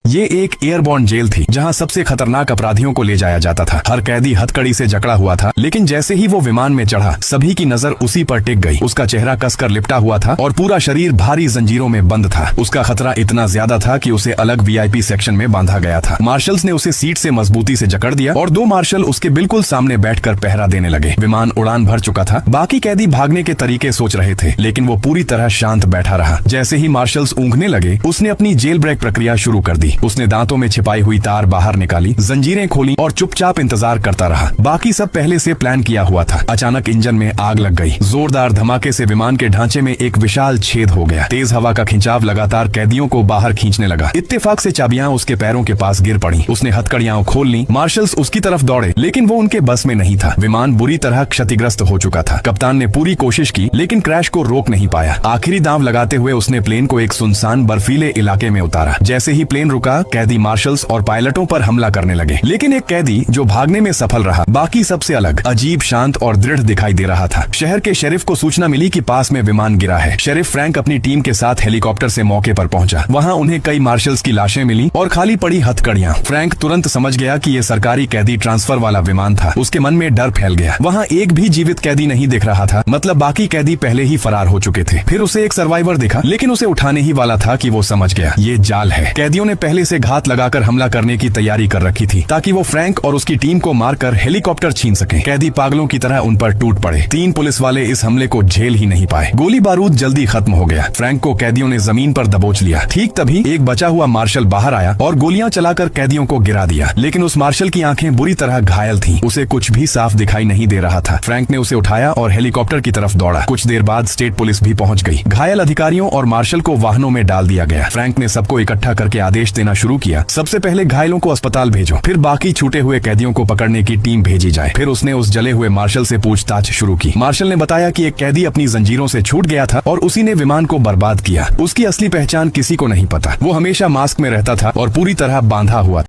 ये एक airborne jail थी जहाँ सबसे खतरनाक अपराधियों को ले जाया जाता था। हर कैदी हथकड़ी से जकड़ा हुआ था, लेकिन जैसे ही वो विमान में चढ़ा सभी की नजर उसी पर टिक गई। उसका चेहरा कसकर लिपटा हुआ था और पूरा शरीर भारी जंजीरों में बंद था। उसका खतरा इतना ज्यादा था कि उसे अलग वीआईपी सेक्शन में बांधा गया था। मार्शल्स ने उसे सीट से मजबूती से जकड़ दिया और 2 मार्शल उसके बिल्कुल सामने बैठकर पहरा देने लगे। विमान उड़ान भर चुका था। बाकी कैदी भागने के तरीके सोच रहे थे, लेकिन वो पूरी तरह शांत बैठा रहा। जैसे ही मार्शल्स ऊँघने लगे, उसने अपनी जेल ब्रेक प्रक्रिया शुरू कर दी। उसने दांतों में छिपाई हुई तार बाहर निकाली, जंजीरें खोली और चुपचाप इंतजार करता रहा। बाकी सब पहले से प्लान किया हुआ था। अचानक इंजन में आग लग गई। जोरदार धमाके से विमान के ढांचे में एक विशाल छेद हो गया। तेज हवा का खिंचाव लगातार कैदियों को बाहर खींचने लगा। इत्तेफाक से चाबियां उसके पैरों के पास गिर पड़ी। उसने हथकड़ियां खोल ली। मार्शल्स उसकी तरफ दौड़े, लेकिन वो उनके बस में नहीं था। विमान बुरी तरह क्षतिग्रस्त हो चुका था। कप्तान ने पूरी कोशिश की, लेकिन क्रैश को रोक नहीं पाया। आखिरी दांव लगाते हुए उसने प्लेन को एक सुनसान बर्फीले इलाके में उतारा। जैसे ही प्लेन रुका, कैदी मार्शल्स और पायलटों पर हमला करने लगे। लेकिन एक कैदी जो भागने में सफल रहा, बाकी सबसे अलग, अजीब, शांत और दृढ़ दिखाई दे रहा था। शहर के शेरिफ को सूचना मिली कि पास में विमान गिरा है। शेरिफ फ्रैंक अपनी टीम के साथ हेलीकॉप्टर से मौके पर पहुंचा। वहां उन्हें कई मार्शल्स की लाशें मिली और खाली पड़ी हथकड़ियां। फ्रैंक तुरंत समझ गया कि ये सरकारी कैदी ट्रांसफर वाला विमान था। उसके मन में डर फैल गया। वहां एक भी जीवित कैदी नहीं दिख रहा था, मतलब बाकी कैदी पहले ही फरार हो चुके थे। फिर उसे एक सर्वाइवर दिखा, लेकिन उसे उठाने ही वाला था कि वो समझ गया ये जाल है। कैदियों ने पहले से घात लगाकर हमला करने की तैयारी कर रखी थी, ताकि वो फ्रैंक और उसकी टीम को मारकर हेलीकॉप्टर छीन सके। कैदी पागलों की तरह उन पर टूट पड़े। 3 पुलिस वाले इस हमले को झेल ही नहीं पाए। गोली बारूद जल्दी खत्म हो गया। फ्रैंक को कैदियों ने जमीन पर दबोच लिया। ठीक तभी एक बचा हुआ मार्शल बाहर आया और गोलियां चलाकर कैदियों को गिरा दिया। लेकिन उस मार्शल की आंखें बुरी तरह घायल थीं। उसे कुछ भी साफ दिखाई नहीं दे रहा था। फ्रैंक ने उसे उठाया और हेलीकॉप्टर की तरफ दौड़ा। कुछ देर बाद स्टेट पुलिस भी पहुंच गई। घायल अधिकारियों और मार्शल को वाहनों में डाल दिया गया। फ्रैंक ने सबको इकट्ठा करके आदेश देना शुरू किया। सबसे पहले घायलों को अस्पताल भेजो, फिर बाकी छूटे हुए कैदियों को पकड़ने की टीम भेजी जाए। फिर उसने उस जले हुए मार्शल से पूछताछ शुरू की। मार्शल ने बताया कि एक कैदी अपनी जंजीरों से छूट गया था और उसी ने विमान को बर्बाद किया। उसकी असली पहचान किसी को नहीं पता। वो हमेशा मास्क में रहता था और पूरी तरह बांधा हुआ था।